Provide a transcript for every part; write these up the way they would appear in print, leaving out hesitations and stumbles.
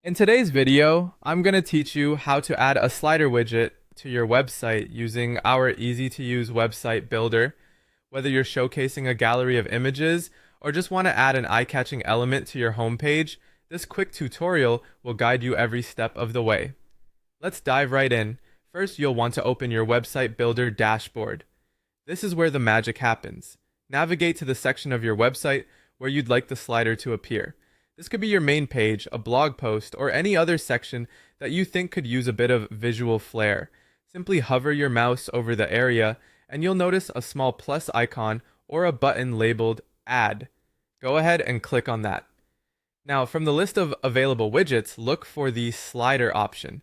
In today's video, I'm going to teach you how to add a slider widget to your website using our easy-to-use website builder. Whether you're showcasing a gallery of images or just want to add an eye-catching element to your homepage, this quick tutorial will guide you every step of the way. Let's dive right in. First, you'll want to open your website builder dashboard. This is where the magic happens. Navigate to the section of your website where you'd like the slider to appear. This could be your main page, a blog post, or any other section that you think could use a bit of visual flair. Simply hover your mouse over the area and you'll notice a small plus icon or a button labeled Add. Go ahead and click on that. Now, from the list of available widgets, look for the slider option.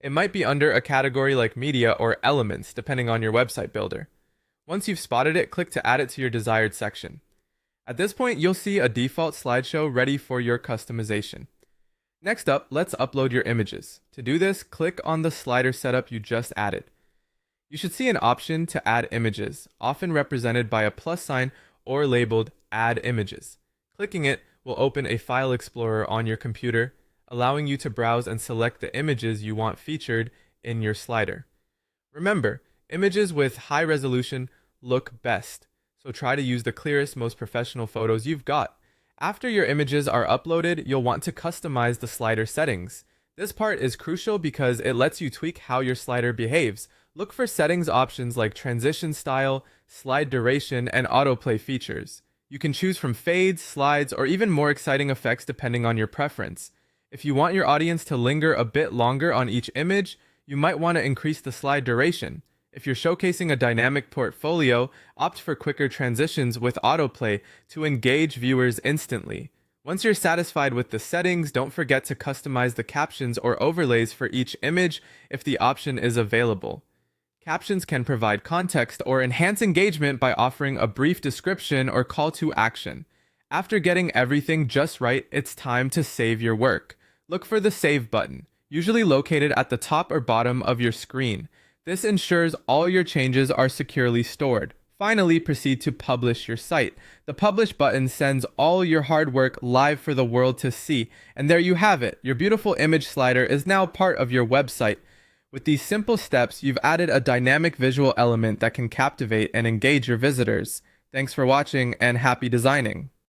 It might be under a category like media or elements, depending on your website builder. Once you've spotted it, click to add it to your desired section. At this point, you'll see a default slideshow ready for your customization. Next up, let's upload your images. To do this, click on the slider setup you just added. You should see an option to add images, often represented by a plus sign or labeled Add Images. Clicking it will open a file explorer on your computer, allowing you to browse and select the images you want featured in your slider. Remember, images with high resolution look best, so try to use the clearest, most professional photos you've got. After your images are uploaded, you'll want to customize the slider settings. This part is crucial because it lets you tweak how your slider behaves. Look for settings options like transition style, slide duration, and autoplay features. You can choose from fades, slides, or even more exciting effects depending on your preference. If you want your audience to linger a bit longer on each image, you might want to increase the slide duration. If you're showcasing a dynamic portfolio, opt for quicker transitions with autoplay to engage viewers instantly. Once you're satisfied with the settings, don't forget to customize the captions or overlays for each image if the option is available. Captions can provide context or enhance engagement by offering a brief description or call to action. After getting everything just right, it's time to save your work. Look for the Save button, usually located at the top or bottom of your screen. This ensures all your changes are securely stored. Finally, proceed to publish your site. The Publish button sends all your hard work live for the world to see. And there you have it. Your beautiful image slider is now part of your website. With these simple steps, you've added a dynamic visual element that can captivate and engage your visitors. Thanks for watching and happy designing.